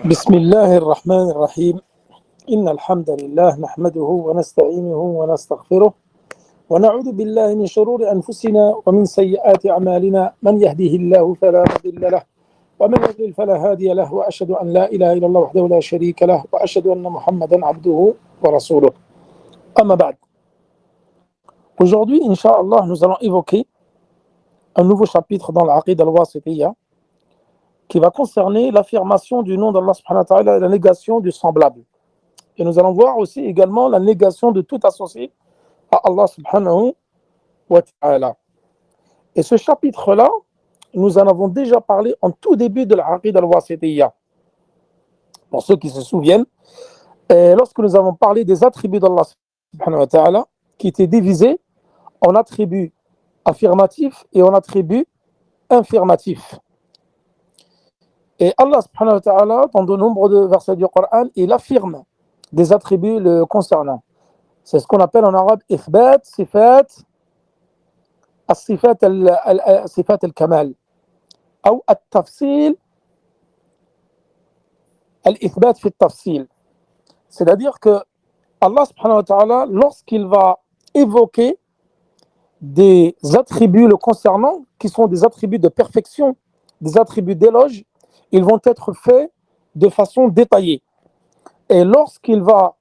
بسم الله الرحمن الرحيم إن الحمد لله نحمده ونستعينه ونستغفره ونعوذ بالله من شرور أنفسنا ومن سيئات أعمالنا من يهده الله فلا مضل له ومن يضلل فلا هادي له وأشهد أن لا إله إلا الله وحده لا شريك له وأشهد أن محمدا عبده ورسوله أما بعد. Aujourd'hui, Inch'Allah, nous allons évoquer un nouveau chapitre dans l'Aqida al-Wasitiyya qui va concerner l'affirmation du nom d'Allah subhanahu wa ta'ala et la négation du semblable. Et nous allons voir aussi également la négation de tout associé à Allah subhanahu wa ta'ala. Et ce chapitre-là, nous en avons déjà parlé en tout début de l'Aqida al-Wasitiyya. Pour ceux qui se souviennent, lorsque nous avons parlé des attributs d'Allah subhanahu wa ta'ala, qui étaient divisés en attributs affirmatifs et en attributs infirmatifs. Et Allah subhanahu wa ta'ala, dans de nombreux versets du Coran, il affirme des attributs le concernant. C'est ce qu'on appelle en arabe ithbat, sifat, as-sifat al-kamal, ou at-tafsil, al-ithbat fi al-tafsil. C'est-à-dire que Allah subhanahu wa ta'ala, lorsqu'il va évoquer des attributs le concernant, qui sont des attributs de perfection, des attributs d'éloge, ils vont être faits de façon détaillée. Et lorsqu'il va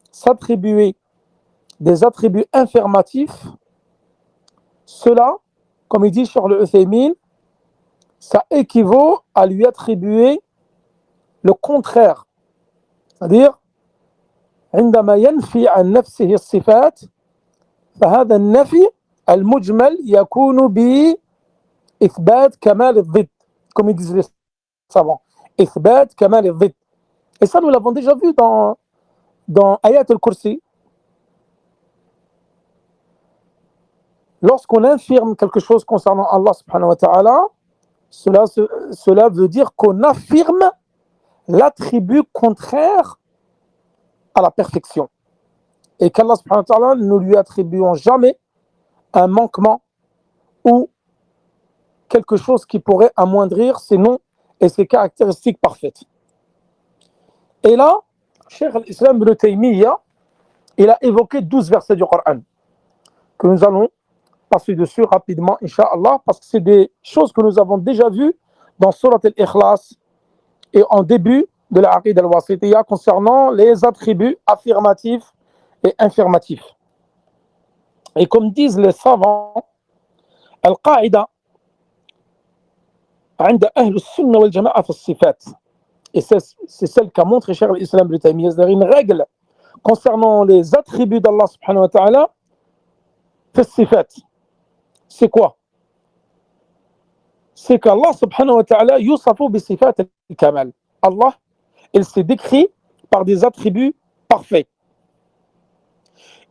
s'attribuer des attributs infirmatifs, cela, comme il dit sur le Uthaymin, ça équivaut à lui attribuer le contraire. C'est-à-dire, عندما ينفي عن نفسه الصفات فهذا النفي المجمل يكون بإثبات كمال الضد, comme ils disent les savants. إثبات كمال الضد. Et ça, nous l'avons déjà vu dans Ayat al-Kursi. Lorsqu'on infirme quelque chose concernant Allah subhanahu wa ta'ala, cela veut dire qu'on affirme l'attribut contraire à la perfection. Et qu'Allah subhanahu wa ta'ala ne lui attribuons jamais un manquement ou quelque chose qui pourrait amoindrir ses noms et ses caractéristiques parfaites. Et là, Cheikh al-Islam ibn Taymiyyah, il a évoqué 12 versets du Coran que nous allons passer dessus rapidement, Inch'Allah, parce que c'est des choses que nous avons déjà vues dans Surat al-Ikhlas et en début de la Aqida al-Wasitiyya concernant les attributs affirmatifs et infirmatifs. Et comme disent les savants, al-Qa'ida عند أهل السنة والجماعة في الصفات. Et c'est celle qu'a montré Cheikh al-Islam ibn Taymiyyah, c'est-à-dire une règle concernant les attributs d'Allah subhanahu wa ta'ala في الصفات. C'est quoi? C'est qu'Allah subhanahu wa ta'ala yusafu bi sifat al-kamal. Allah, il s'est décrit par des attributs parfaits.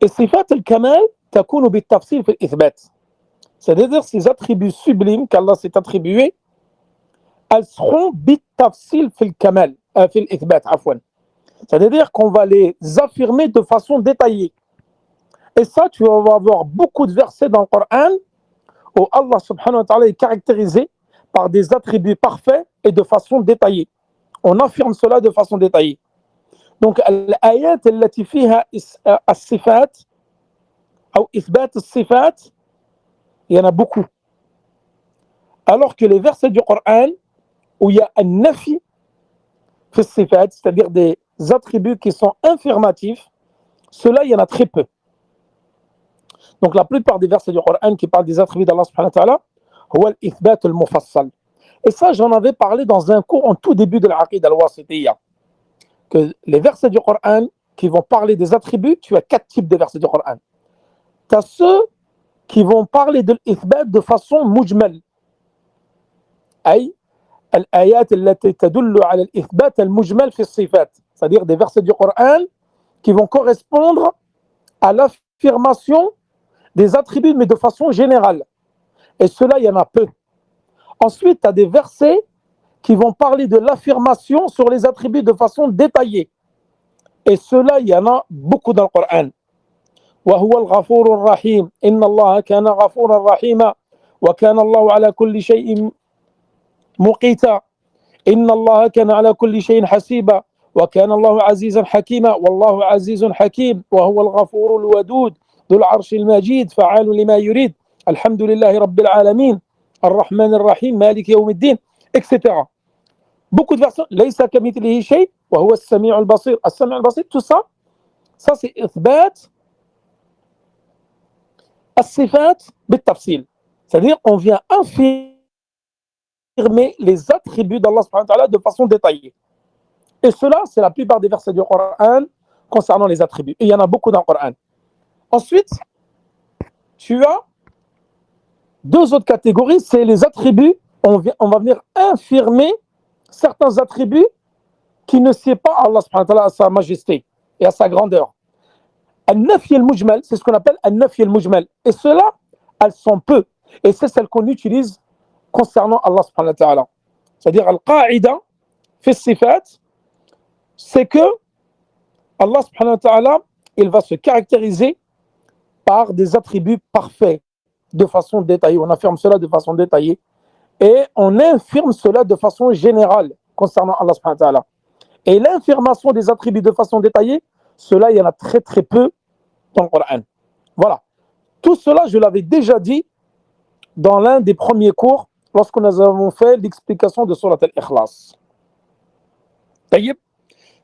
Et sifat al-kamal takunu bi tafsil fi al-ithbat. C'est-à-dire ces attributs sublimes qu'Allah s'est attribués, elles seront bitafsil fil kamal, fil ithbat, afwan. C'est-à-dire qu'on va les affirmer de façon détaillée. Et ça, tu vas avoir beaucoup de versets dans le Coran où Allah subhanahu wa ta'ala est caractérisé par des attributs parfaits et de façon détaillée. On affirme cela de façon détaillée. Donc, l'ayat allati fiha as-sifat ou ithbat as-sifat, il y en a beaucoup. Alors que les versets du Coran où il y a un nafi fi sifat, c'est-à-dire des attributs qui sont infirmatifs, cela, il y en a très peu. Donc la plupart des versets du Coran qui parlent des attributs d'Allah subhanahu wa ta'ala, huwa al-ithbat al-mufassal. Et ça, j'en avais parlé dans un cours en tout début de l'Aqida al-Wasitiyya. Que les versets du Coran qui vont parler des attributs, tu as 4 types de versets du Coran. Tu as ceux qui vont parler de l'ithbat de façon mujmal. Aïe, الآيات التي تدل على الإثبات المجمل في الصفات, c'est-à-dire des versets du Coran qui vont correspondre à l'affirmation des attributs mais de façon générale. Et cela, il y en a peu. Ensuite, tu as des versets qui vont parler de l'affirmation sur les attributs de façon détaillée. Et cela, il y en a beaucoup dans le Coran. وهو الغفور الرحيم إن الله كان غفورا رحيما وكان الله على كل شيء مقيتا. إن الله كان على كل شيء حسيبا وكان الله عزيزا حكيما والله عزيز حكيم وهو الغفور الودود ذو العرش المجيد فعال لما يريد الحمد لله رب العالمين الرحمن الرحيم مالك يوم الدين etc. Beaucoup de versets ليس كمثله شيء وهو السميع البصير. السميع البصير, tout ça, ça c'est إثبات الصفات بالتفصيل. C'est-à-dire on vient affirmer les attributs d'Allah subhanahu wa ta'ala de façon détaillée. Et cela, c'est la plupart des versets du Coran concernant les attributs. Et il y en a beaucoup dans le Coran. Ensuite, tu as deux autres catégories, c'est les attributs. On va venir infirmer certains attributs qui ne sied pas à Allah subhanahu wa ta'ala, à sa majesté et à sa grandeur. Al-Nafi al-Mujmal, c'est ce qu'on appelle Al-Nafi al-Mujmal. Et cela, elles sont peu. Et c'est celles qu'on utilise concernant Allah subhanahu wa ta'ala. C'est-à-dire, Al-Qa'ida, fi sifat, c'est que Allah subhanahu wa ta'ala, il va se caractériser par des attributs parfaits de façon détaillée. On affirme cela de façon détaillée. Et on infirme cela de façon générale concernant Allah subhanahu wa ta'ala. Et l'infirmation des attributs de façon détaillée, cela, il y en a très très peu dans le Coran. Voilà. Tout cela, je l'avais déjà dit dans l'un des premiers cours lorsque nous avons fait l'explication de Surat al-Ikhlas.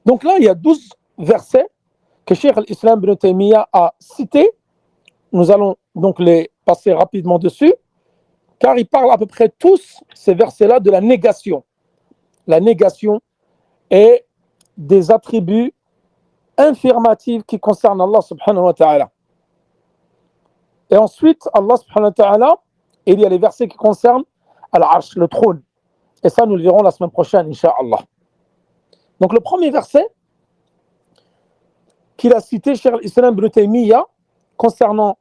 Donc là, il y a 12 versets que Cheikh al-Islam ibn Taymiyyah a cités. Nous allons donc les passer rapidement dessus, car ils parlent à peu près tous, ces versets-là, de la négation. La négation et des attributs infirmatifs qui concernent Allah subhanahu wa ta'ala. Et ensuite, Allah subhanahu wa ta'ala, il y a les versets qui concernent Al-Arsh, le trône. Et ça, nous le verrons la semaine prochaine, Inch'Allah. Donc le premier verset qu'il a cité, Cheikh al-Islam ibn Taymiyyah, concernant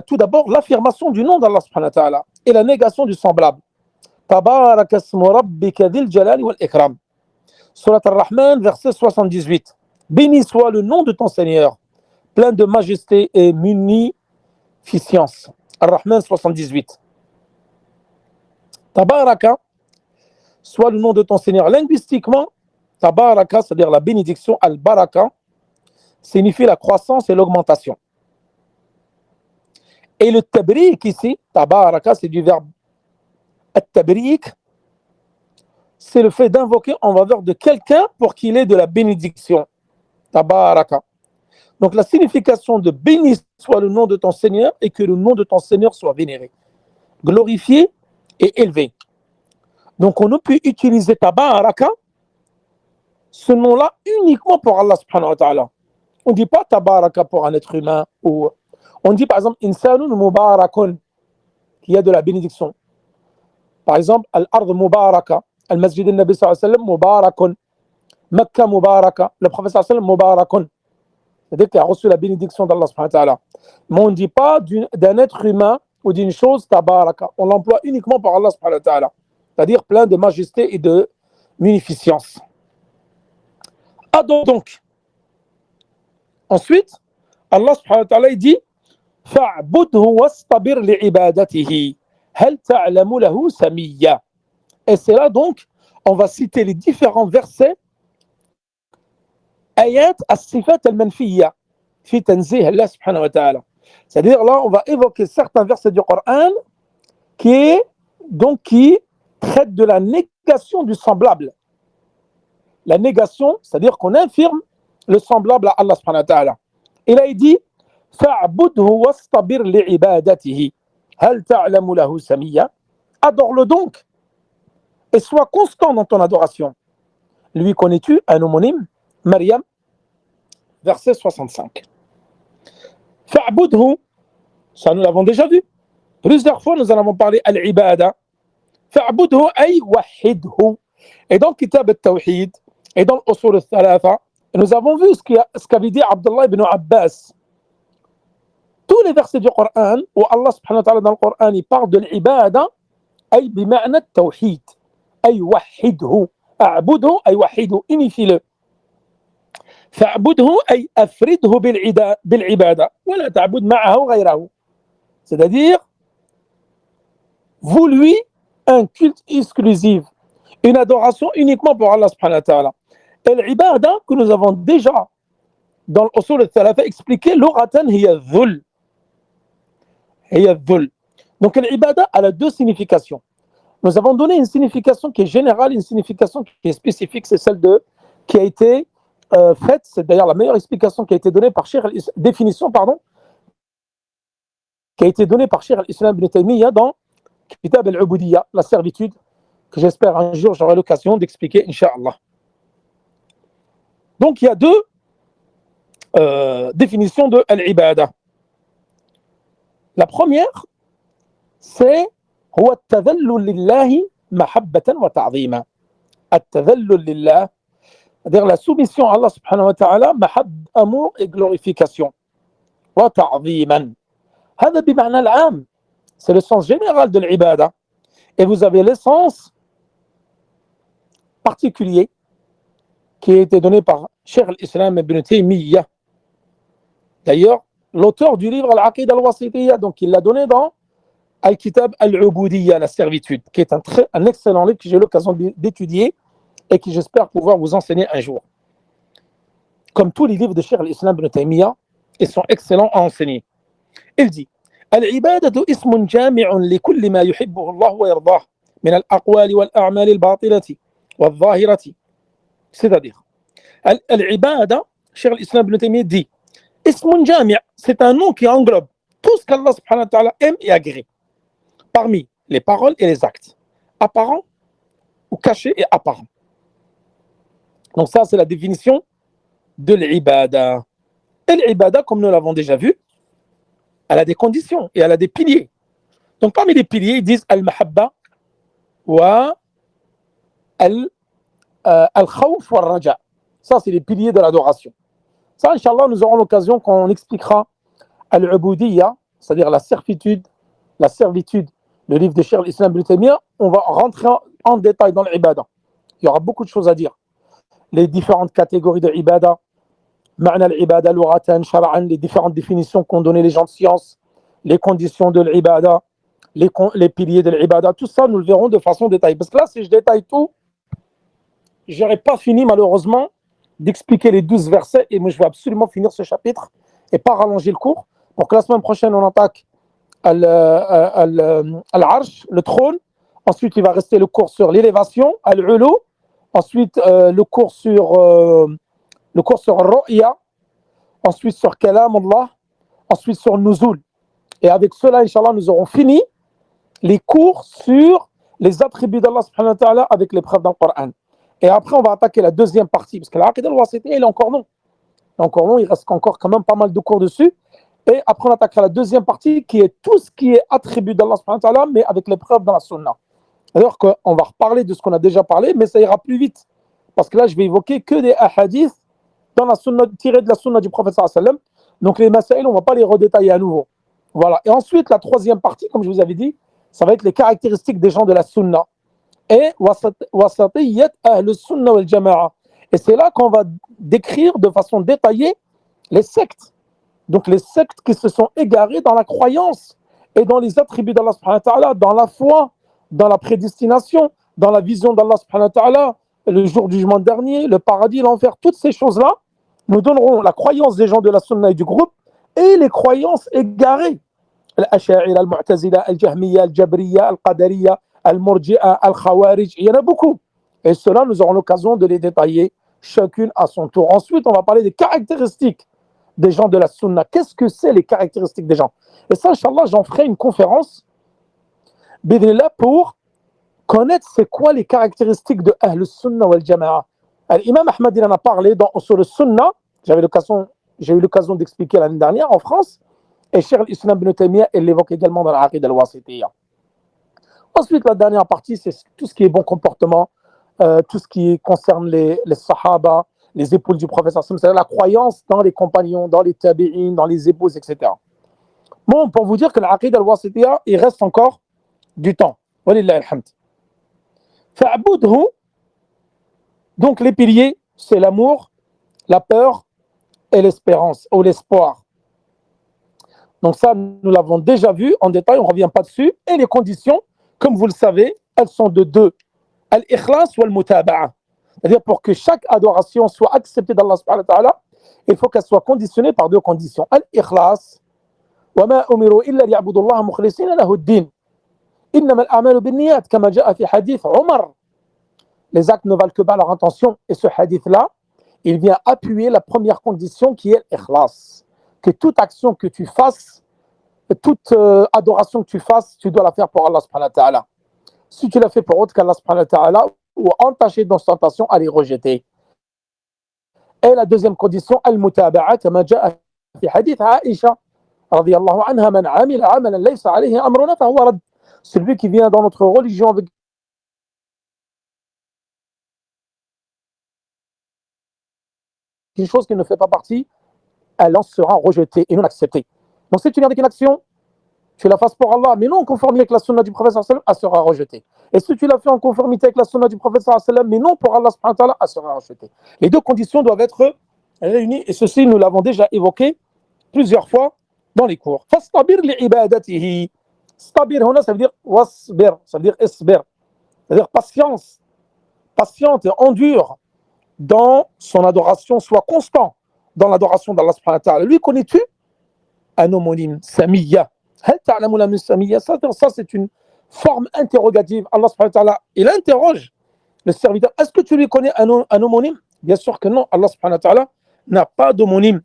tout d'abord l'affirmation du nom d'Allah subhanahu wa ta'ala et la négation du semblable. Tabaraka ismu rabbika dhil jalali wal ikram. Surat Ar-Rahman, verset 78. Béni soit le nom de ton Seigneur, plein de majesté et munificence. Ar-Rahman 78. Tabaraka, soit le nom de ton Seigneur. Linguistiquement, Tabaraka, c'est-à-dire la bénédiction, Al-Baraka, signifie la croissance et l'augmentation. Et le tabrik ici, Tabaraka, c'est du verbe at-tabrik, c'est le fait d'invoquer en faveur de quelqu'un pour qu'il ait de la bénédiction. Tabaraka. Donc la signification de béni soit le nom de ton Seigneur et que le nom de ton Seigneur soit vénéré, glorifié et élevé. Donc on ne peut utiliser Tabaraka, ce nom-là, uniquement pour Allah subhanahu wa ta'ala. On ne dit pas Tabaraka pour un être humain. Ou on dit par exemple Insanun Mubarakun, qui a de la bénédiction. Par exemple, Al-Ard Mubaraka, Al-Masjid al-Nabi sallallahu alayhi wa sallam Mubarakun, Mecca Mubaraka, le prophète sallallahu alayhi wa sallam Mubarakun. C'est-à-dire qu'il a reçu la bénédiction d'Allah subhanahu wa ta'ala. Mais on ne dit pas d'un être humain ou d'une chose Tabaraka. On l'emploie uniquement par Allah subhanahu wa ta'ala. C'est-à-dire plein de majesté et de munificence. Ah donc, ensuite, Allah subhanahu wa ta'ala il dit فَاعْبُدْهُ وَاسْطَبِرْ لِعِبَادَتِهِ هَلْ تَعْلَمُ لَهُ سَمِيًّا. Et c'est là donc, on va citer les différents versets ayat as-sifat al-manfiyya fi tanzih Allah subhanahu wa ta'ala. C'est-à-dire là, on va évoquer certains versets du Coran qui traitent de la négation du semblable. La négation, c'est-à-dire qu'on infirme le semblable à Allah subhanahu wa ta'ala. Et là, il dit فَاعْبُدْهُ وَاسْطَبِرْ لِعِبَادَتِهِ هَلْ تَعْلَمُ لَهُ سَمِيًّا. Adore-le donc et sois constant dans ton adoration. Lui connais-tu, un homonyme, Maryam, verset 65. فَاعْبُدْهُ, ça nous l'avons déjà vu. Plusieurs fois, nous en avons parlé al-ibada. فَاعْبُدْهُ أي وحده. Et dans Kitab al-Tawhid, et dans l'Usul al-Thalatha, nous avons vu ce qu'avait dit Abdullah ibn Abbas. Tous les versets du Coran où Allah subhanahu wa ta'ala dans le Coran il parle de l'ibada ay bima'na at-tawhid ay wahidhu a'budhu ay wahidhu unifie-le fa'budhu ay afridhu bil'ibada wa la ta'bud ma'ahu ghayrahu, c'est-à-dire vous lui un culte exclusif, une adoration uniquement pour Allah subhanahu wa ta'ala. Et l'ibada que nous avons déjà dans l'usul al-thalatha expliqué, l'uratan hiya dhul. Donc l'ibada a deux significations. Nous avons donné une signification qui est générale, une signification qui est spécifique, c'est celle qui a été faite, c'est d'ailleurs la meilleure explication qui a été donnée par définition, qui a été donnée par Cheikh al-Islam ibn Taymiyyah dans Kitab al-Ubudiyya, la servitude, que j'espère un jour j'aurai l'occasion d'expliquer, Inch'Allah. Donc il y a deux définitions de l'ibada. La première, c'est هو التذلل لله محبة وتعظيما. التذلل لله, c'est-à-dire la soumission à Allah subhanahu wa ta'ala, amour et glorification. وتعظيما. هذا بمعنى العام. C'est le sens général de l'ibada. Et vous avez le sens particulier qui a été donné par Cheikh al-Islam ibn Taymiyyah. D'ailleurs, l'auteur du livre Al-Aqida al-Wasitiyya, donc il l'a donné dans Al-Kitab al-Ubudiyya, la servitude, qui est un excellent livre que j'ai eu l'occasion d'étudier et qui j'espère pouvoir vous enseigner un jour. Comme tous les livres de Cheikh al-Islam ibn Taymiyyah, ils sont excellents à enseigner. Il dit العبادة اسم جامع لكل ما يحبه الله ويرضاه من الأقوال والأعمال الباطنة والظاهرة. C'est-à-dire, العبادة, Cheikh al-Islam ibn Taymiyyah dit اسم جامع, c'est un nom qui englobe tout ce qu'Allah subhanahu wa ta'ala aime et agrée, parmi les paroles et les actes, apparents ou cachés et apparents. Donc ça, c'est la définition de l'ibada. Et l'ibada, comme nous l'avons déjà vu, elle a des conditions et elle a des piliers. Donc parmi les piliers, ils disent al-mahabba wa al-khawf wa al-raja. Ça, c'est les piliers de l'adoration. Ça, Inch'Allah, nous aurons l'occasion quand on expliquera al-ubudiyya, c'est-à-dire la servitude, le livre de Cheikh al-Islam ibn Taymiyyah, on va rentrer en détail dans l'ibada. Il y aura beaucoup de choses à dire. Les différentes catégories de l'ibada, ma'na al-ibada, l'uratan, shara'an, les différentes définitions qu'ont donné les gens de science, les conditions de l'ibada, les piliers de l'ibada, tout ça, nous le verrons de façon détaillée. Parce que là, si je détaille tout, je n'aurai pas fini, malheureusement, d'expliquer les 12 versets. Et moi, je vais absolument finir ce chapitre et pas rallonger le cours pour que la semaine prochaine, on attaque Al-Arsh, le trône. Ensuite, il va rester le cours sur l'élévation, Al-Ulu. Ensuite, le cours sur Ru'ya. Ensuite, sur Kalam Allah. Ensuite, sur Nuzul. Et avec cela, Inch'Allah, nous aurons fini les cours sur les attributs d'Allah subhanahu wa ta'ala avec les preuves dans le Coran. Et après, on va attaquer la deuxième partie, parce que l'Aqida al-Wasitiyya, il est encore long. Il reste encore quand même pas mal de cours dessus. Et après, on attaquera la deuxième partie, qui est tout ce qui est attribut d'Allah subhanahu wa ta'ala, mais avec les preuves dans la Sunna. Alors qu'on va reparler de ce qu'on a déjà parlé, mais ça ira plus vite. Parce que là, je vais évoquer que des hadiths dans la Sunna, tirés de la Sunna du prophète sallallahu alayhi wa sallam. Donc les masaïl, on ne va pas les redétailler à nouveau. Voilà. Et ensuite, la troisième partie, comme je vous avais dit, ça va être les caractéristiques des gens de la Sunna. Et wasatiyyat ahl sunna wal jama'a. Et c'est là qu'on va décrire de façon détaillée les sectes. Donc les sectes qui se sont égarées dans la croyance et dans les attributs d'Allah subhanahu wa ta'ala, dans la foi, dans la prédestination, dans la vision d'Allah subhanahu wa ta'ala, le jour du jugement dernier, le paradis, l'enfer, toutes ces choses-là nous donneront la croyance des gens de la Sunna et du groupe et les croyances égarées. Al-Asha'ira, Al-Mu'tazila, Al-Jahmiya, Al-Jabriya, Al-Qadariya, Al-Murji'a, Al-Khawarij, il y en a beaucoup. Et cela, nous aurons l'occasion de les détailler chacune à son tour. Ensuite, on va parler des caractéristiques des gens de la Sunna. Qu'est-ce que c'est les caractéristiques des gens? Et ça, Inch'Allah, j'en ferai une conférence pour connaître c'est quoi les caractéristiques de Ahl Sunna wal Jama'a. L'imam Ahmad, il en a parlé sur le Sunna. J'ai eu l'occasion d'expliquer l'année dernière en France. Et Cheikh al-Islam ibn Taymiyyah, il l'évoque également dans l'Aqida al-Wasitiyya. Ensuite, la dernière partie, c'est tout ce qui est bon comportement, tout ce qui concerne les sahaba, les épouses du prophète, c'est-à-dire la croyance dans les compagnons, dans les tabi'in, dans les épouses, etc. Bon, pour vous dire que l'Aqida al-Wasitiyya, il reste encore du temps. Walillahi alhamd. Fa'budhu, donc les piliers, c'est l'amour, la peur et l'espérance, ou l'espoir. Donc ça, nous l'avons déjà vu en détail, on ne revient pas dessus. Et les conditions, comme vous le savez, elles sont de deux. al-ikhlas wal mutaba'a. C'est-à-dire pour que chaque adoration soit acceptée d'Allah subhanahu wa ta'ala, il faut qu'elle soit conditionnée par deux conditions. Al-ikhlas, wa ma umiru illa liya'budu Allah mukhlisina lahu ad-din. Innama al-a'malu bin-niyyat kama ja'a fi hadith Omar. Les actes ne valent que par leur intention. Et ce hadith-là, il vient appuyer la première condition qui est l'ikhlas. Que toute action que tu fasses, toute adoration que tu fasses, tu dois la faire pour Allah subhanahu wa ta'ala. Si tu l'as fait pour autre qu'Allah subhanahu wa ta'ala, ou entaché d'ostentation, elle est rejetée. Et la deuxième condition, al-mutaba'a, kama ja'a fi hadith Aisha, radiyallahu anha, man amila amalan laysa alayhi amruna fahuwa rad. Celui qui vient dans notre religion avec une chose qui ne fait pas partie, elle en sera rejetée et non acceptée. Donc si tu viens avec une action, tu la fasses pour Allah, mais non en conformité avec la sunna du prophète sallallahu alayhi wa sallam, elle sera rejetée. Et si tu la fais en conformité avec la sunna du prophète sallallahu alayhi wa sallam, mais non pour Allah subhanahu wa ta'ala, elle sera rejetée. Les deux conditions doivent être réunies, et ceci nous l'avons déjà évoqué plusieurs fois dans les cours. Fastabir li ibadatihi. Stabir, ça veut dire wasbir, ça veut dire isbir, c'est-à-dire patience, patiente et endure dans son adoration, soit constant dans l'adoration d'Allah subhanahu wa ta'ala. Lui, connais-tu un homonyme, Samiyya? Ça, c'est une forme interrogative. Allah subhanahu wa ta'ala, il interroge le serviteur. Est-ce que tu lui connais un homonyme? Bien sûr que non. Allah subhanahu wa ta'ala n'a pas d'homonyme.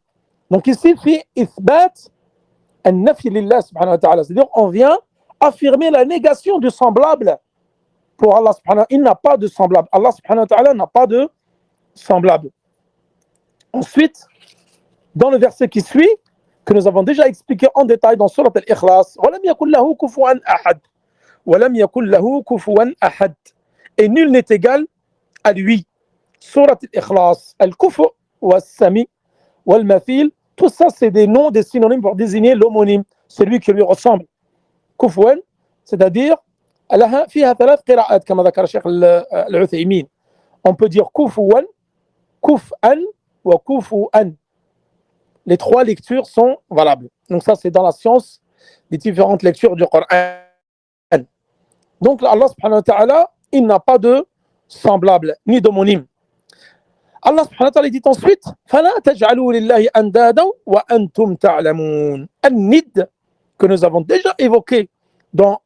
Donc ici, fi ithbat an-nafi lillah subhanahu wa ta'ala. C'est-à-dire, on vient affirmer la négation du semblable pour Allah subhanahu wa ta'ala. Il n'a pas de semblable. Allah subhanahu wa ta'ala n'a pas de semblable. Ensuite, dans le verset qui suit, que nous avons déjà expliqué en détail dans Surat al-Ikhlas, وَلَمْ يَكُنْ لَهُ كُفُوًا أَحَدٌ وَلَمْ يَكُنْ لَهُ كُفُوًا أَحَدٌ. Et nul n'est égal à lui. Surat al-Ikhlas, al-Kufu wa al-Sami wa al-Mathil, tout ça c'est des noms, des synonymes pour désigner l'homonyme, celui qui lui ressemble. Kufuan, c'est-à-dire لها فيها 3 قراءات كما ذكر الشيخ العثيمين. On peut dire kufuan, kuf'an wa kufu'an. Les trois lectures sont valables. Donc ça, c'est dans la science des différentes lectures du Coran. Donc Allah subhanahu wa ta'ala, il n'a pas de semblable, ni d'homonyme. Allah subhanahu wa ta'ala dit ensuite فَلَا تَجْعَلُوا لِلَّهِ أَنْدَادًا وَأَنْتُمْ تَعْلَمُونَ. An-nid, que nous avons déjà évoqué dans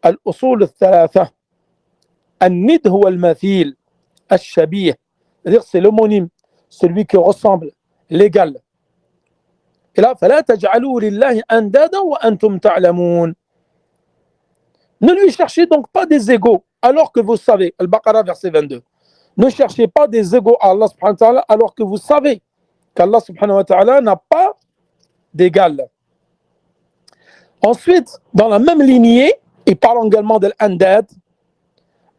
Al-Usul al-Thalatha. An-nid huwa al-mathil, al-shabih. C'est-à-dire c'est l'homonyme, celui qui ressemble, l'égal. Et là, فَلَا تَجْعَلُوا لِلَّهِ أَنْدَادًا وَأَنْتُمْ تَعْلَمُونَ. Ne lui cherchez donc pas des égaux, alors que vous savez, Al-Baqarah verset 22. Ne cherchez pas des égaux à Allah subhanahu wa ta'ala, alors que vous savez qu'Allah subhanahu wa ta'ala n'a pas d'égal. Ensuite, dans la même lignée, il parle également de l'andad.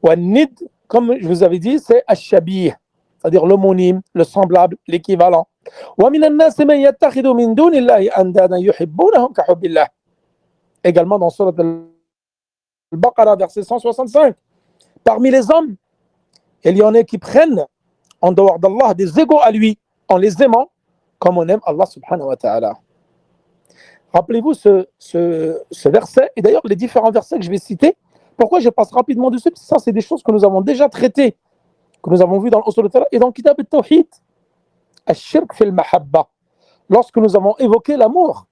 Ou nid, comme je vous avais dit, c'est al-shabih, c'est-à-dire l'homonyme, le semblable, l'équivalent. وَمِنَ النَّاسِ مَنْ يَتَّخِذُ مِنْ دُونِ اللَّهِ أَنْدَادًا يُحِبُّونَهُمْ كَحُبِّ اللَّهِ. Également dans Surat Al-Baqarah, verset 165. Parmi les hommes, il y en a qui prennent en dehors d'Allah des égaux à lui, en les aimant comme on aime Allah subhanahu wa ta'ala. Rappelez-vous ce verset, et d'ailleurs les différents versets que je vais citer. Pourquoi je passe rapidement dessus? Parce que ça, c'est des choses que nous avons déjà traitées, que nous avons vues dans l'Usul al-Thalatha et dans le Kitab al-Tawhid. Al-Shirk fil mahabba. Lorsque nous avons évoqué l'amour,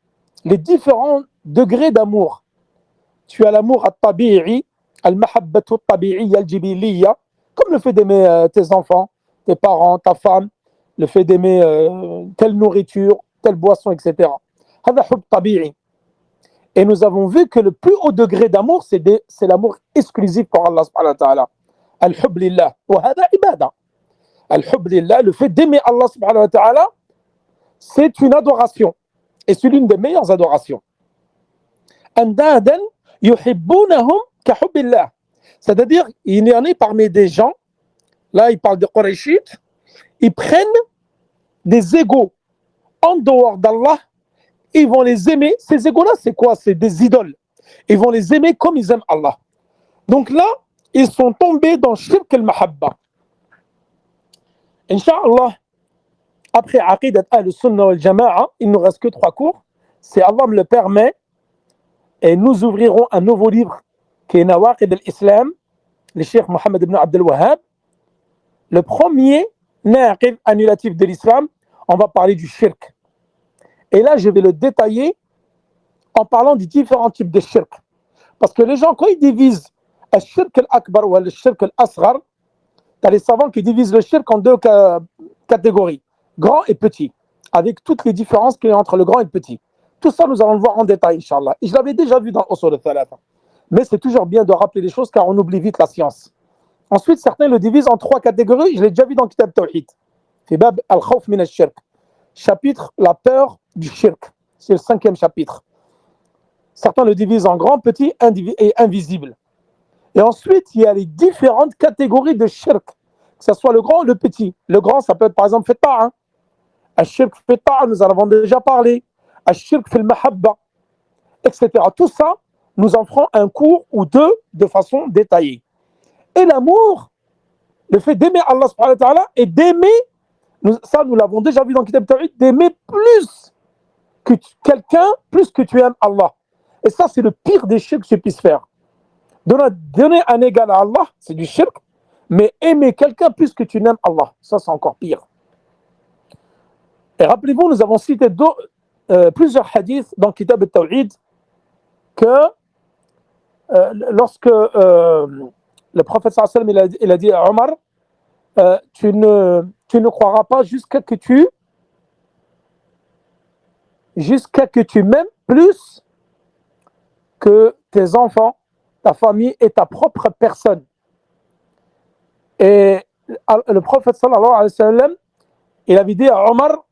les différents degrés d'amour. Tu as l'amour at-tabi'i, al-mahabbatu at-tabi'iyya al-jibiliyya, comme le fait d'aimer tes enfants, tes parents, ta femme, le fait d'aimer telle nourriture, telle boisson, etc. هذا حب طبيعي. Et nous avons vu que le plus haut degré d'amour, c'est l'amour exclusif pour Allah subhanahu wa ta'ala. Al-hub lillah. Wa hada ibada. Al-hub lillah, le fait d'aimer Allah subhanahu wa ta'ala, c'est une adoration. Et c'est l'une des meilleures adorations. Andadan yuhibbunahum ka hubbillah. C'est-à-dire, il y en a parmi des gens, là il parle de Qurayshites, ils prennent des égaux en dehors d'Allah, ils vont les aimer. Ces égaux-là, c'est quoi? C'est des idoles. Ils vont les aimer comme ils aiment Allah. Donc là, ils sont tombés dans Shirk al-Mahabba. Inch'Allah, après Aqidat al-Sunnah wal-Jama'a, il ne nous reste que 3 cours. Si Allah me le permet, et nous ouvrirons un nouveau livre qui est Nawaqid al-Islam, le Cheikh Mohammed ibn Abdel Wahhab, le premier naqid annulatif de l'islam, on va parler du shirk. Et là, je vais le détailler en parlant des différents types de shirk. Parce que les gens, quand ils divisent le shirk al-akbar ou le shirk al-asghar, tu as les savants qui divisent le shirk en deux catégories, grand et petit, avec toutes les différences qu'il y a entre le grand et le petit. Tout ça, nous allons le voir en détail, Inch'Allah. Et je l'avais déjà vu dans Usul al-Thalatha. Mais c'est toujours bien de rappeler les choses car on oublie vite la science. Ensuite, certains le divisent en trois catégories. Je l'ai déjà vu dans Kitab Tawhid. Fi bab al-khawf min al-shirk. Chapitre, la peur du shirk. C'est le 5e chapitre. Certains le divisent en grand, petit et invisible. Et ensuite, il y a les différentes catégories de shirk. Que ce soit le grand ou le petit. Le grand, ça peut être par exemple feta. Hein. Al-shirk feta, nous en avons déjà parlé. Al-shirk fil mahabba, etc. Tout ça, nous en ferons un cours ou deux de façon détaillée. Et l'amour, le fait d'aimer Allah subhanahu wa ta'ala et d'aimer, ça nous l'avons déjà vu dans Kitab Tawhid, d'aimer plus que quelqu'un, plus que tu aimes Allah. Et ça, c'est le pire des shirks que tu puisses faire. Donner un égal à Allah, c'est du shirk, mais aimer quelqu'un plus que tu n'aimes Allah, ça c'est encore pire. Et rappelez-vous, nous avons cité plusieurs hadiths dans Kitab al-Tawhid que lorsque le prophète sallallahu alayhi wa sallam il a dit à Omar, tu ne croiras pas jusqu'à que tu m'aimes plus que tes enfants, ta famille et ta propre personne. Et le prophète sallallahu alayhi wa sallam, il avait dit à Omar,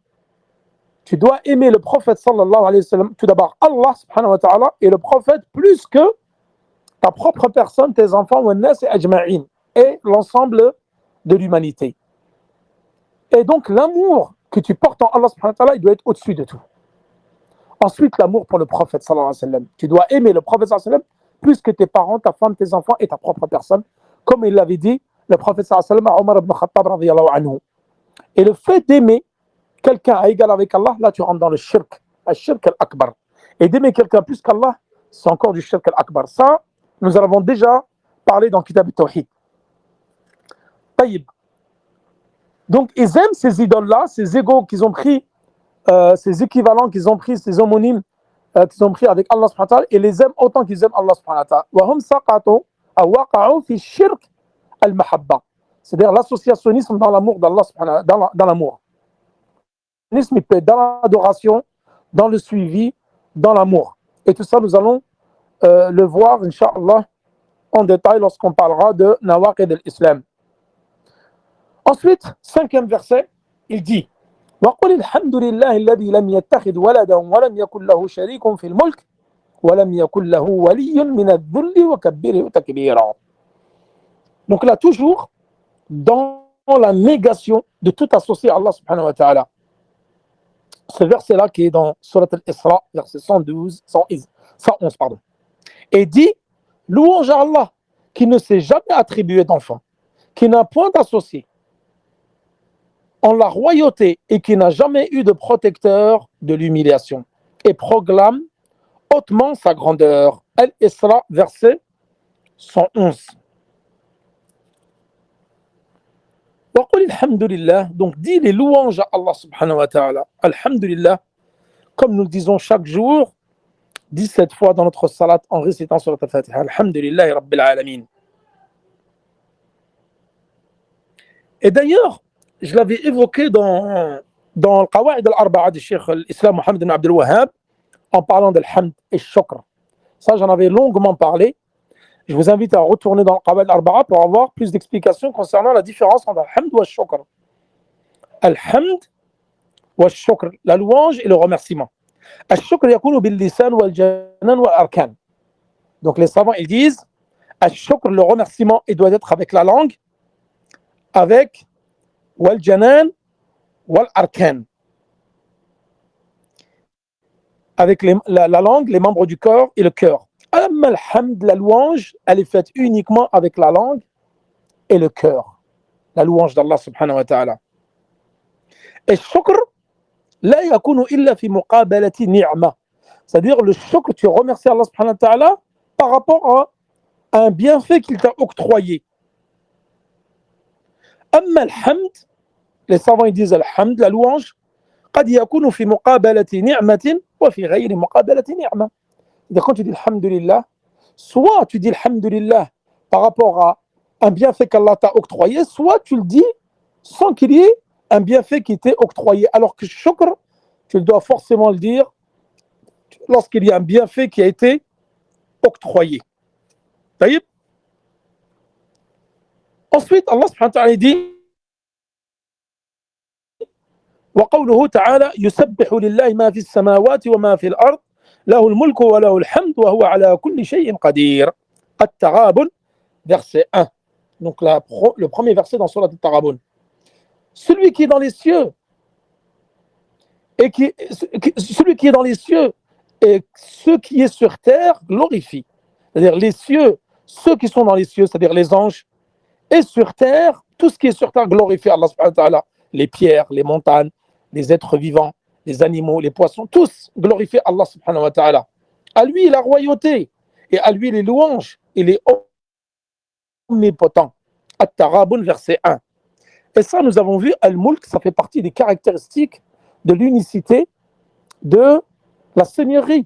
tu dois aimer le prophète sallallahu alayhi wa sallam, tout d'abord Allah subhanahu wa ta'ala et le prophète plus que ta propre personne, tes enfants, et l'ensemble de l'humanité. Et donc l'amour que tu portes en Allah subhanahu wa ta'ala, il doit être au-dessus de tout. Ensuite, l'amour pour le prophète sallallahu alayhi wa sallam. Tu dois aimer le prophète sallallahu alayhi wa sallam plus que tes parents, ta femme, tes enfants et ta propre personne. Comme il l'avait dit, le prophète sallallahu alayhi wa sallam à Omar ibn Khattab radiyallahu anhu. Et le fait d'aimer quelqu'un à égal avec Allah, là tu rentres dans le shirk al-akbar. Et d'aimer quelqu'un plus qu'Allah, c'est encore du shirk al-akbar. Ça, nous en avons déjà parlé dans Kitab al-Tawhid. Taïb. Donc ils aiment ces idoles-là, ces égaux qu'ils ont pris, ces équivalents qu'ils ont pris, ces homonymes qu'ils ont pris avec Allah subhanahu wa ta'ala, et les aiment autant qu'ils aiment Allah subhanahu wa ta'ala. Wa hum saqatu aw waqa'u fi shirk al-mahabba. C'est-à-dire l'associationnisme dans l'amour d'Allah subhanahu wa ta'ala, dans l'amour. L'associationnisme il peut être dans l'adoration, dans le suivi, dans l'amour. Et tout ça, nous allons le voir, Inch'Allah, en détail lorsqu'on parlera de Nawaqid al-Islam. Ensuite, 5e verset, il dit وَقُلِ الْحَمْدُ لِلَّهِ الَّذِي لَمْ يَتَّخِذْ وَلَدًا وَلَمْ يَكُنْ لَهُ شَرِيكٌ فِي الْمُلْكِ وَلَمْ يَكُنْ لَهُ وَلِيٌّ مِنَ الذُّلِّ وَكَبِّرْهُ تَكْبِيرًا. Donc là, toujours dans la négation de tout associé à Allah subhanahu wa ta'ala. Ce verset-là qui est dans Surat al-Isra, verset 111, pardon. Et dit, louange à Allah, qui ne s'est jamais attribué d'enfant, qui n'a point d'associé en la royauté et qui n'a jamais eu de protecteur de l'humiliation, et proclame hautement sa grandeur. Al-Isra, verset 111. Donc dis les louanges à Allah subhanahu wa ta'ala. Alhamdulillah, comme nous le disons chaque jour, 17 fois dans notre salat en récitant sur la Fatiha. Alhamdulillah Rabbil Alamin. Et d'ailleurs, je l'avais évoqué dans le Qawa'id al-Arba'a du Cheikh l'Islam Mohammed ibn Abdel Wahhab en parlant de l'hamd et shukr. Ça, j'en avais longuement parlé. Je vous invite à retourner dans le Qawa'id al-Arba'a pour avoir plus d'explications concernant la différence entre al-hamd et al-shukr. Al-hamd wa al-shukr, la louange et le remerciement. Al-shukr yakunu bil-lisan wal-janan wal-arkan. Donc les savants, ils disent al-shukr, le remerciement, il doit être avec la langue, avec wal-janan wal-arkan. Avec la langue, les membres du corps et le cœur. La louange, elle est faite uniquement avec la langue et le cœur. La louange d'Allah subhanahu wa ta'ala. Et shukr, la yakunu illa fi muqabalati ni'ma. C'est-à-dire le shukr, tu remercies Allah subhanahu wa ta'ala par rapport à un bienfait qu'il t'a octroyé. أما الحمد, les savants ils disent الحمد, la louange, قد يكون في مقابلة نعمة وفي غير مقابلة نعمة. C'est-à-dire quand tu dis alhamdulillah, soit tu dis alhamdulillah par rapport à un bienfait qu'Allah t'a octroyé, soit tu le dis sans qu'il y ait un bienfait qui t'est octroyé. Alors que shukr, tu dois forcément le dire lorsqu'il y a un bienfait qui a été octroyé. طيب. Ensuite, Allah subhanahu wa ta'ala dit وقوله تعالى يسبح لله ما في السماوات وما في الأرض له الملك وله الحمد وهو على كل شيء قدير. التغابن, verset 1. Donc le premier verset dans Surat Al-Taghabun. Celui qui est dans les cieux et celui qui est dans les cieux et ce qui est sur terre glorifie. C'est-à-dire les cieux, ceux qui sont dans les cieux, c'est-à-dire les anges, et sur terre, tout ce qui est sur terre glorifie Allah subhanahu wa ta'ala. Les pierres, les montagnes, les êtres vivants, les animaux, les poissons, tous glorifient Allah subhanahu wa ta'ala. À lui la royauté, et à lui les louanges, il est omnipotent. At-Taghabun, verset 1. Et ça, nous avons vu, Al-Mulk, ça fait partie des caractéristiques de l'unicité de la seigneurie.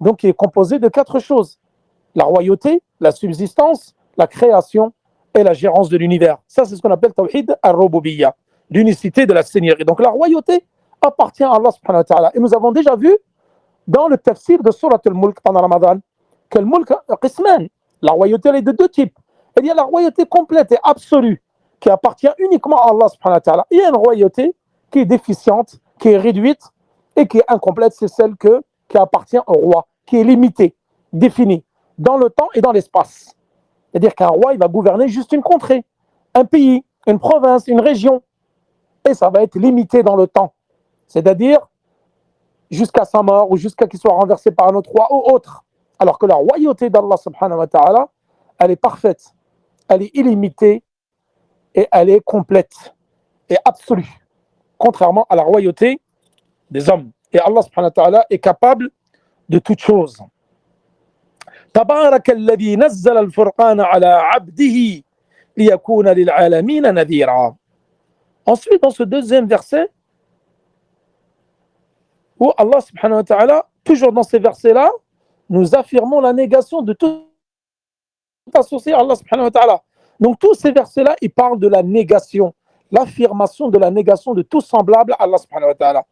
Donc, qui est composée de 4 choses. La royauté, la subsistance, la création et la gérance de l'univers. Ça, c'est ce qu'on appelle Tawhid al-Rububiyya, l'unicité de la seigneurie. Donc, la royauté appartient à Allah subhanahu wa ta'ala. Et nous avons déjà vu dans le tafsir de Surat al-Mulk pendant Ramadan que le Mulk qisman, la royauté elle est de 2 types. Il y a la royauté complète et absolue qui appartient uniquement à Allah subhanahu wa ta'ala. Il y a une royauté qui est déficiente, qui est réduite et qui est incomplète, c'est celle qui appartient au roi, qui est limitée, définie dans le temps et dans l'espace. C'est-à-dire qu'un roi, il va gouverner juste une contrée, un pays, une province, une région. Et ça va être limité dans le temps. C'est-à-dire jusqu'à sa mort ou jusqu'à qu'il soit renversé par un autre roi ou autre. Alors que la royauté d'Allah subhanahu wa ta'ala, elle est parfaite, elle est illimitée et elle est complète et absolue. Contrairement à la royauté des hommes. Et Allah subhanahu wa ta'ala est capable de toutes choses. تبارك الذي نزل الفرقان على عبده ليكون للعالمين نذيرا. Ensuite, dans ce deuxième verset, où Allah subhanahu wa ta'ala, toujours dans ces versets-là, nous affirmons la négation de tout associé à Allah subhanahu wa ta'ala. Donc tous ces versets-là, ils parlent de la négation, l'affirmation de la négation de tout semblable à Allah subhanahu wa ta'ala.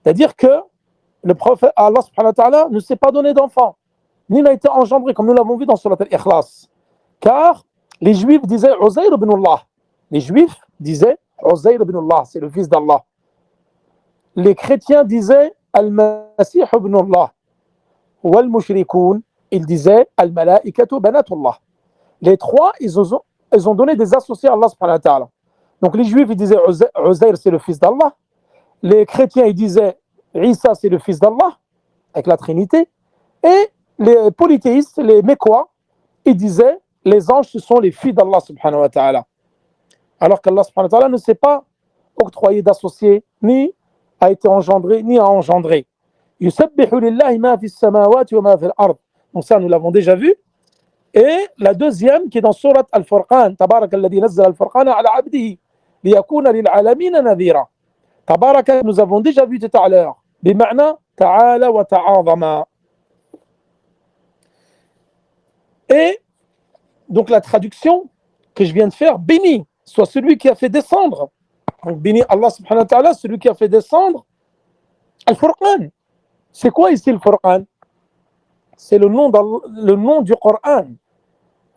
C'est-à-dire que le prophète Allah subhanahu wa ta'ala ne s'est pas donné d'enfant, ni n'a été engendré, comme nous l'avons vu dans Surat Al-Ikhlas. Car les Juifs disaient Uzair ibn Allah. Les Juifs disaient Uzair ibn Allah, c'est le fils d'Allah. Les chrétiens disaient Al-Masih ibn Allah. Wal-Mushrikoun, ils disaient Al-Malaikatu banatullah. Les trois, ils ont donné des associés à Allah subhanahu wa ta'ala. Donc les Juifs, ils disaient Uzair, c'est le fils d'Allah. Les chrétiens, ils disaient Isa, c'est le fils d'Allah, avec la Trinité. Et les polythéistes, les Mécois, ils disaient les anges, ce sont les filles d'Allah subhanahu wa ta'ala. Alors qu'Allah subhanahu wa ta'ala ne s'est pas octroyé d'associés, ni a été engendré, ni a engendré. Yusabbihu lillahi ma fi samawati wa ma fi al-ard. Donc ça, nous l'avons déjà vu. Et la deuxième, qui est dans Surat Al-Furqan, Tabarak alladhi nazzala al-Furqana ala abdihi liyakuna lil'alamina nadhira. Tabarak, nous avons déjà vu tout à l'heure. Bima'na ta'ala wa ta'azama. Et donc la traduction que je viens de faire, béni soit celui qui a fait descendre. Donc béni Allah subhanahu wa ta'ala, celui qui a fait descendre Al-Furqan. C'est quoi ici le Furqan? C'est le nom du Coran.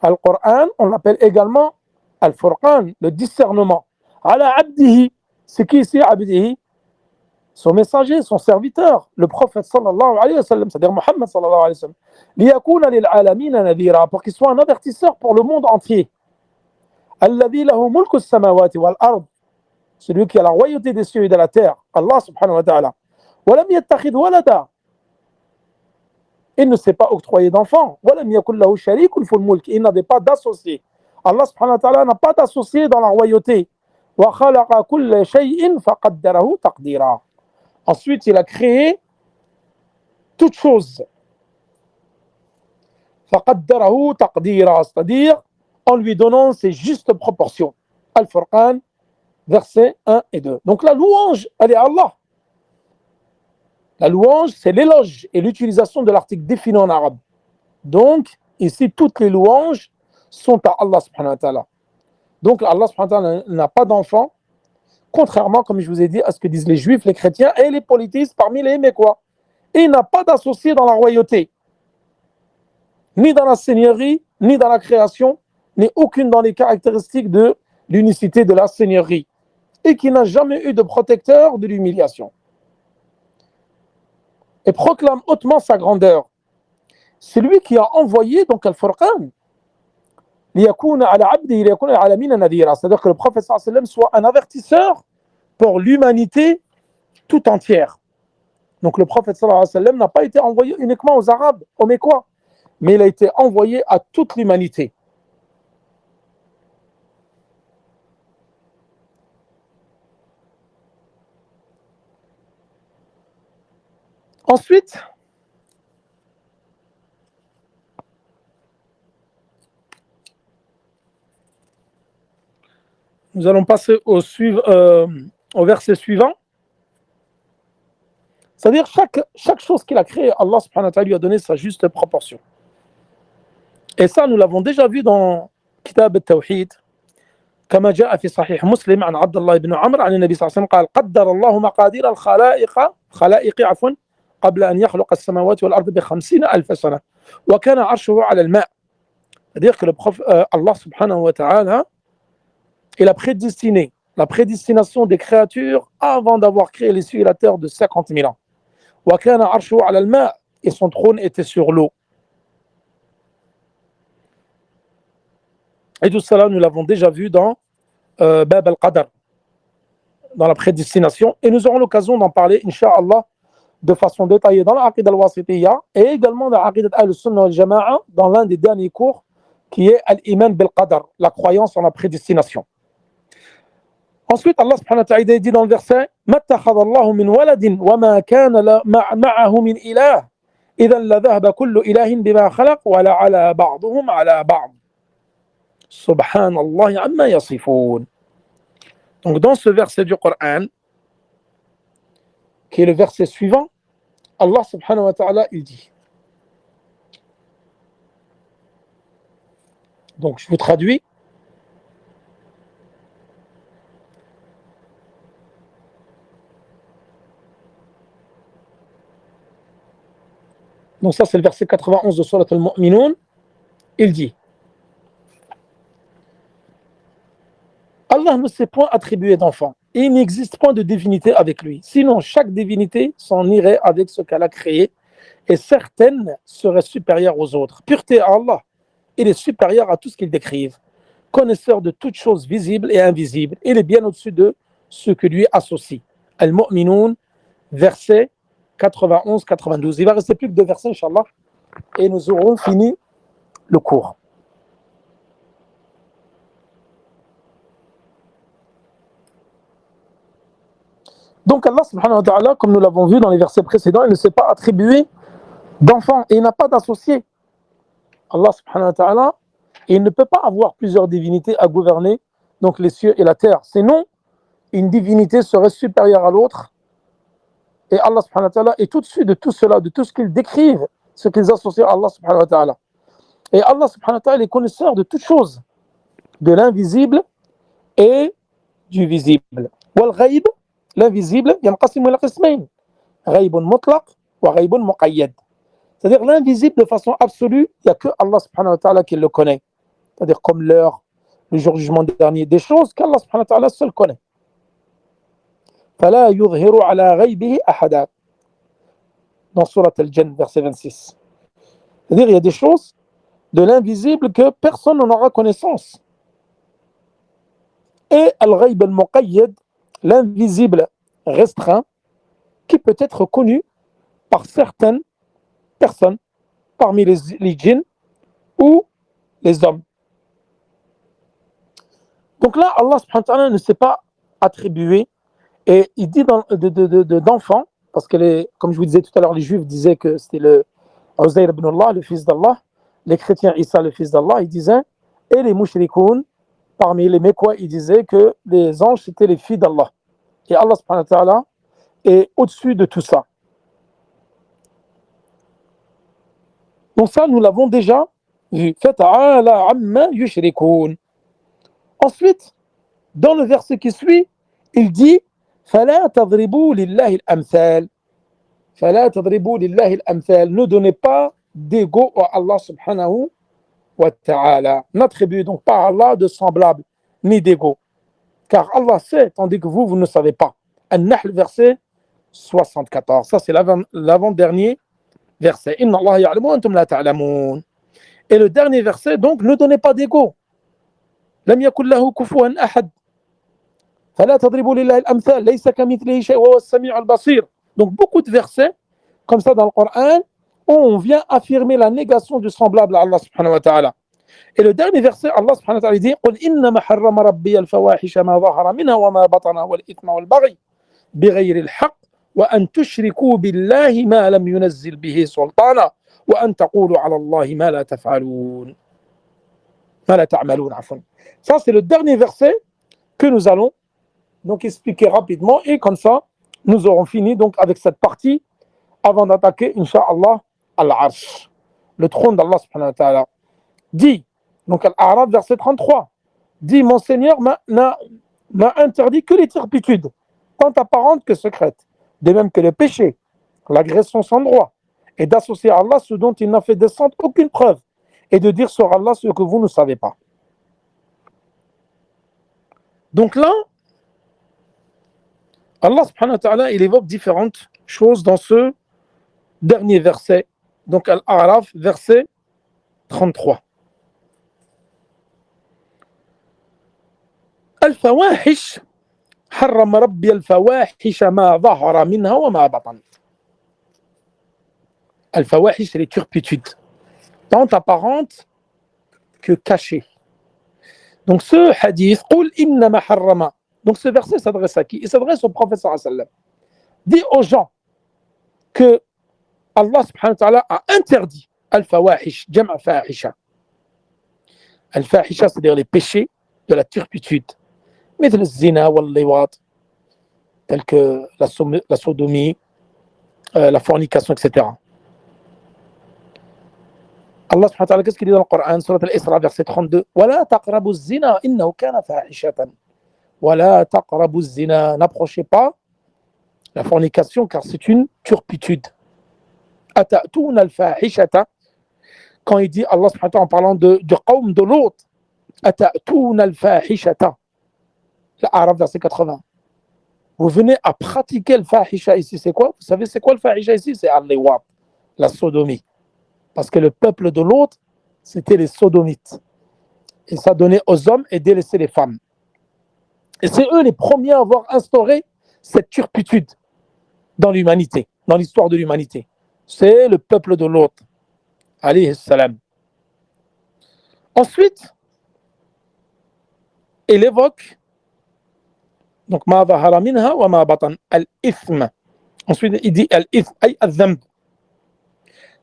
Al-Qur'an, on l'appelle également Al-Furqan, le discernement. Ala abdihi, c'est qui ici abdihi? Son messager, son serviteur, le prophète sallallahu alayhi wa sallam, c'est-à-dire Muhammad sallallahu alayhi wa sallam. Liyakuna lil alamina nadhira, pour qu'il soit un avertisseur pour le monde entier. Alladhi lahu mulku as-samawati wal ard, celui qui a la royauté des cieux et de la terre, Allah subhanahu wa ta'ala. Wa lam yattakhidh walada, il ne s'est pas octroyé d'enfant. Il n'avait pas d'associé. Allah subhanahu wa ta'ala n'a pas d'associé dans la royauté. Ensuite, il a créé toutes choses. C'est-à-dire en lui donnant ses justes proportions. Al-Furqan, versets 1 et 2. Donc la louange, elle est à Allah. La louange, c'est l'éloge et l'utilisation de l'article défini en arabe. Donc, ici, toutes les louanges sont à Allah subhanahu wa ta'ala. Donc, Allah subhanahu wa ta'ala n'a pas d'enfant, contrairement, comme je vous ai dit, à ce que disent les juifs, les chrétiens et les polythéistes parmi les Mécois. Et il n'a pas d'associé dans la royauté, ni dans la seigneurie, ni dans la création, ni aucune dans les caractéristiques de l'unicité de la seigneurie, et qui n'a jamais eu de protecteur de l'humiliation. Et proclame hautement sa grandeur. C'est lui qui a envoyé donc Al-Furqan. C'est-à-dire que le prophète sallam soit un avertisseur pour l'humanité tout entière. Donc le prophète sallam n'a pas été envoyé uniquement aux Arabes, aux Mécois, mais il a été envoyé à toute l'humanité. Ensuite, nous allons passer au verset suivant. C'est-à-dire chaque chose qu'il a créée, Allah subhanahu wa ta'ala lui a donné sa juste proportion. Et ça, nous l'avons déjà vu dans Kitab al-Tawhid. كما جاء في صحيح مسلم عن عبد الله بن عمرو عن النبي صلى الله عليه وسلم قال قدر الله مقادير الخلائق قبل أن يخلق السماوات والأرض ب50,000 سنة وكان عرشه على الماء. C'est-à-dire que Allah subhanahu wa ta'ala, il a prédestiné la prédestination des créatures avant d'avoir créé les cieux et la terre de 50 000 ans. وكان عرشه على الماء, et son trône était sur l'eau. Et tout cela, nous l'avons déjà vu dans Bab al-Qadr, dans la prédestination. Et nous aurons l'occasion d'en parler, Inch'Allah, de façon détaillée dans l'Aqid al-Wasitiyya et également dans l'Aqid al-Sunnah wal-Jama'a, dans l'un des derniers cours, qui est Al-Iman bil-Qadr, la croyance en la prédestination. Ensuite, Allah subhanahu wa ta'ala dit dans le verset مَا اتَّخَذَ اللَّهُ مِنْ وَلَدٍ وَمَا كَانَ مَعَهُ مِنْ إِلَهٍ إِذًا لَذَهَبَ كُلُّ إِلَهٍ بِمَا خَلَقَ وَلَعَلَى بَعْضُهُمْ عَلَى بَعْضٍ Subhanallah amma yasifoun. Donc dans ce verset du Coran, qui est le verset suivant, Allah subhanahu wa ta'ala, il dit. Donc je vous traduis. Donc ça c'est le verset 91 de Surat al-Mu'minun. Il dit: Allah ne s'est point attribué d'enfant, et il n'existe point de divinité avec lui. Sinon, chaque divinité s'en irait avec ce qu'elle a créé, et certaines seraient supérieures aux autres. Pureté à Allah, il est supérieur à tout ce qu'il décrive, connaisseur de toutes choses visibles et invisibles. Il est bien au-dessus de ce que lui associe. Al-Mu'minun, verset 91-92. Il va rester plus que 2 versets, Inch'Allah, et nous aurons fini le cours. Donc Allah subhanahu wa ta'ala, comme nous l'avons vu dans les versets précédents, il ne s'est pas attribué d'enfant et il n'a pas d'associé. Allah subhanahu wa ta'ala, il ne peut pas avoir plusieurs divinités à gouverner donc les cieux et la terre. Sinon, une divinité serait supérieure à l'autre. Et Allah subhanahu wa ta'ala est au-dessus de tout cela, de tout ce qu'ils décrivent, ce qu'ils associent à Allah subhanahu wa ta'ala. Et Allah subhanahu wa ta'ala est connaisseur de toutes choses, de l'invisible et du visible. Wal ghaib, l'invisible, yanqasimu ila qismayn, ghaibun mutlaq wa ghaibun muqayyad. C'est-à-dire l'invisible de façon absolue, il n'y a que Allah subhanahu wa ta'ala qui le connaît. C'est-à-dire comme l'heure, le jour du jugement dernier, des choses qu'Allah subhanahu wa ta'ala seul connaît. فَلَا يُظْهِرُ عَلَى غَيْبِهِ أَحَدًا. Dans Surat Al-Jinn, verset 26. C'est-à-dire il y a des choses de l'invisible que personne n'en aura connaissance. Et Al-Ghaib al-Muqayyad, l'invisible restreint, qui peut être connu par certaines personnes, parmi les djinns ou les hommes. Donc là, Allah subhanahu wa ta'ala ne s'est pas attribué, et il dit d'enfants, parce que comme je vous disais tout à l'heure, les juifs disaient que c'était le Uzayr ibn Allah, le fils d'Allah, les chrétiens Isa, le fils d'Allah, ils disaient, et les mushrikoun, parmi les Mécois, ils disaient que les anges, c'était les filles d'Allah. Et Allah subhanahu wa ta'ala est au-dessus de tout ça. Donc ça, nous l'avons déjà vu. Fata'ala amma yushrikoun. Ensuite, dans le verset qui suit, il dit فَلَا تَضْرِبُوا لِلَّهِ الْأَمْثَالِ فَلَا تَضْرِبُوا لِلَّهِ الْأَمْثَالِ. Ne donnez pas d'ego à Allah subhanahu wa ta'ala. N'attribuez donc pas à Allah de semblable, ni d'ego. Car Allah sait, tandis que vous ne savez pas. An-Nahl, verset 74. Ça, c'est l'avant-dernier verset. Inna Allah ya'lamu wa antum la ta'lamun. Et le dernier verset, donc, ne donnez pas d'ego. Lam yakul lahu kufuwan ahad. فلا تضربوا لله الأمثال ليس كمثله شيء وهو السميع البصير. Donc beaucoup de versets comme ça dans le Coran où on vient affirmer la négation du semblable à Allah subhanahu wa ta'ala. Et le dernier verset, Allah subhanahu wa ta'ala dit قل إنما حرم ربي الفواحش ما ظهر منها وما بطن والإثم والبغي بغير الحق وأن تشركوا بالله ما لم ينزل به سلطانا وأن تقولوا على الله ما لا تفعلون ما لا تعملون عفوا. Ça c'est le dernier verset que nous allons donc expliquer rapidement et comme ça nous aurons fini donc avec cette partie avant d'attaquer Inch'Allah Al-Arsh, le trône d'Allah subhanahu wa ta'ala. Dit, donc Al-A'raf verset 33, dit mon Seigneur m'a interdit que les turpitudes, tant apparentes que secrètes, de même que le péché, l'agression sans droit, et d'associer à Allah ce dont il n'a fait descendre aucune preuve, et de dire sur Allah ce que vous ne savez pas. Donc là, Allah subhanahu wa ta'ala, il évoque différentes choses dans ce dernier verset. Donc Al-A'raf, verset 33. Al-Fawahish, harram rabbi al-fawahish ma zahara minha wa ma batan. Al-Fawahish, c'est les turpitudes, tant apparentes que cachées. Donc ce hadith, qul innama harrama. Donc ce verset s'adresse à qui? Il s'adresse au prophète sallallahu alayhi wa sallam. Dit aux gens que Allah subhanahu wa ta'ala a interdit al-fawahish, jam'a fahisha. Al-fahisha, c'est-à-dire les péchés de la turpitude, مثل الزنا واللواط, tels que la sodomie, la fornication, etc. Allah subhanahu wa ta'ala, qu'est-ce qu'il dit dans le Coran, surat Al-Isra, verset 32, وَلَا تَقْرَبُوا الزِّنَا إِنَّهُ كَانَ فَاحِشَةً. وَلَا تَقْرَبُوا الزِّنَا. N'approchez pas la fornication, car c'est une turpitude. أَتَأْتُونَ الْفَاحِشَةَ. Quand il dit Allah subhanahu wa ta'ala en parlant du qawm de l'autre, أَتَأْتُونَ الْفَاحِشَةَ. L'Arab, verset 80. Vous venez à pratiquer le fahisha ici, c'est quoi? Vous savez c'est quoi le fahisha ici? C'est al-liwat, la sodomie. Parce que le peuple de l'autre, c'était les sodomites. Et ça donnait aux hommes et délaissait les femmes. Et c'est eux les premiers à avoir instauré cette turpitude dans l'humanité, dans l'histoire de l'humanité. C'est le peuple de l'autre. Alayhi salam. Ensuite, il évoque donc ma zahara minha wa ma batan, al-ithma. Ensuite, il dit al-ithma, ay al-dhanb.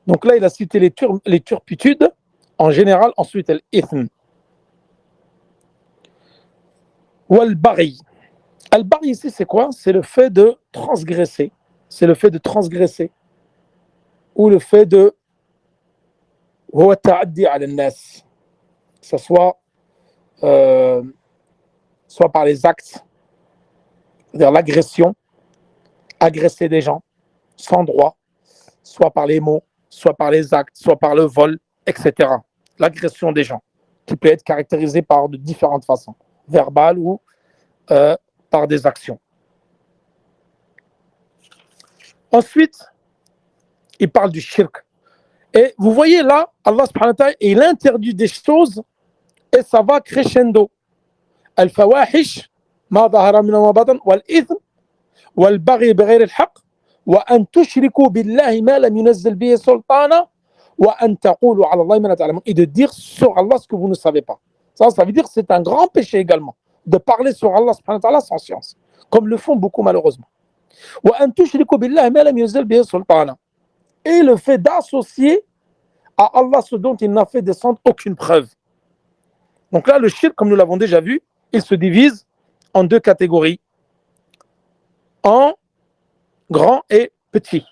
Donc là, il a cité les turpitudes en général, ensuite al-ithma. Wal-baghi. Al-baghi ici, c'est quoi? C'est le fait de transgresser. C'est le fait de transgresser. Ou le fait de huwa ta'addi ala an-nas. Que ce soit par les actes, c'est-à-dire l'agression, agresser des gens sans droit, soit par les mots, soit par les actes, soit par le vol, etc. L'agression des gens, qui peut être caractérisée par de différentes façons, verbales ou par des actions. Ensuite, il parle du shirk. Et vous voyez là, Allah subhanahu wa ta'ala, il interdit des choses et ça va crescendo. Al-fawahish, ما ظهر منه وما بطن والإثم والبغي بغير الحق وأن تشركوا بالله ما لم ينزل به سلطانا وأن تقولوا على الله ما لا تعلمون. Et de dire sur Allah ce que vous ne savez pas. Ça veut dire que c'est un grand péché également de parler sur Allah subhanahu wa ta'ala sans science, comme le font beaucoup malheureusement. وأن تشركوا بالله ما لم ينزل به سلطانا. Et le fait d'associer à Allah ce dont il n'a fait descendre aucune preuve. Donc là, le shirk, comme nous l'avons déjà vu, il se divise en deux catégories, en grand et petit.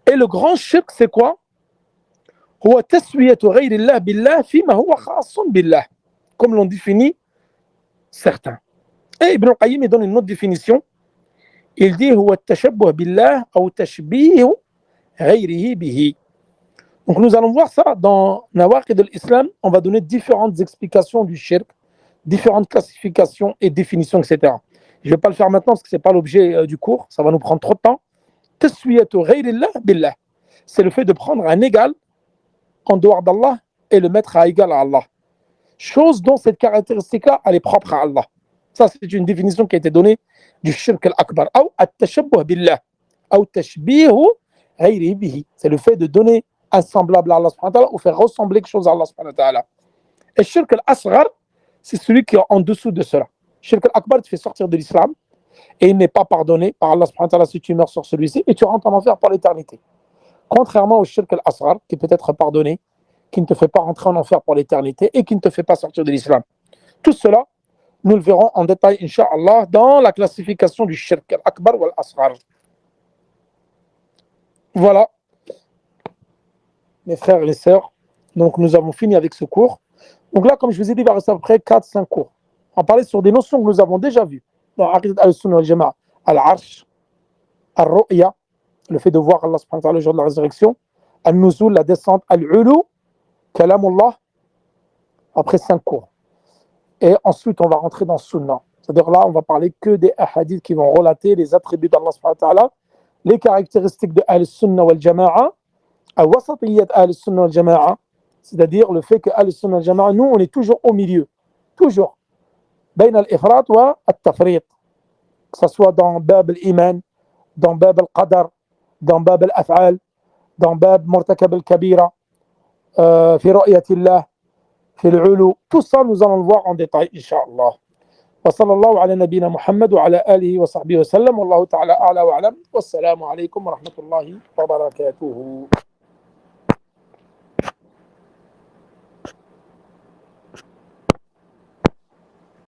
Et le grand shirk, c'est quoi? هو تسوية غير الله بالله فيما هو خاص بالله, comme l'ont défini certains. Et Ibn al-Qayyim il donne une autre définition. Il dit هو التشبه بالله أو تشبيه غيره به. Donc nous allons voir ça dans Nawaqid al-Islam. On va donner différentes explications du shirk, différentes classifications et définitions, etc. Je ne vais pas le faire maintenant parce que ce n'est pas l'objet du cours. Ça va nous prendre trop de temps. Taswiyatu ghayrillah billah. C'est le fait de prendre un égal en dehors d'Allah et le mettre à égal à Allah. Chose dont cette caractéristique-là, elle est propre à Allah. Ça, c'est une définition qui a été donnée du shirk al-akbar. Ou at-tashabbuh billah. Ou tashbihu ghayrihi bihi. C'est le fait de donner un semblable à Allah subhanahu wa ta'ala ou faire ressembler quelque chose à Allah subhanahu wa ta'ala. Et shirk al-asghar, c'est celui qui est en dessous de cela. Shirk al-akbar te fait sortir de l'islam et il n'est pas pardonné par Allah subhanahu wa ta'ala si tu meurs sur celui-ci et tu rentres en enfer pour l'éternité. Contrairement au shirk al-asghar, qui peut être pardonné, qui ne te fait pas rentrer en enfer pour l'éternité et qui ne te fait pas sortir de l'islam. Tout cela, nous le verrons en détail, Inch'Allah, dans la classification du shirk al-akbar ou al-asghar. Voilà, mes frères et les sœurs. Donc, nous avons fini avec ce cours. Donc là, comme je vous ai dit, il va rester à peu près 4-5 cours. On va parler sur des notions que nous avons déjà vues dans Aqidat al-Sunnah wal-Jama'a. Al-Arsh, Al-Ru'ya, le fait de voir Allah subhanahu wa ta'ala le jour de la résurrection, Al-Nuzul, la descente, Al-Ulu, Kalamullah, après 5 cours. Et ensuite, on va rentrer dans Sunnah. C'est-à-dire là, on va parler que des hadiths qui vont relater les attributs d'Allah subhanahu wa ta'ala, les caractéristiques de Al-Sunnah wal-Jama'a, Al-Wasatiyyat Al-Sunnah wal-Jama'a, c'est-à-dire le fait que Al-Sunnah wal-Jama'a, nous, on est toujours au milieu. Toujours. Bain al-Ifrat wa al-Tafrit. Que ce soit dans Bab al-Iman, dans Bab al-Qadar, dans Bab al-Af'al, dans Bab Murtakab al-Kabira, fi Ru'yatillah, fi al-Ulu. Tout ça, nous allons le voir en détail, Inch'Allah. وصلى الله على نبينا محمد وعلى آله وصحبه وسلم والله تعالى أعلى وأعلم والسلام عليكم ورحمة الله وبركاته.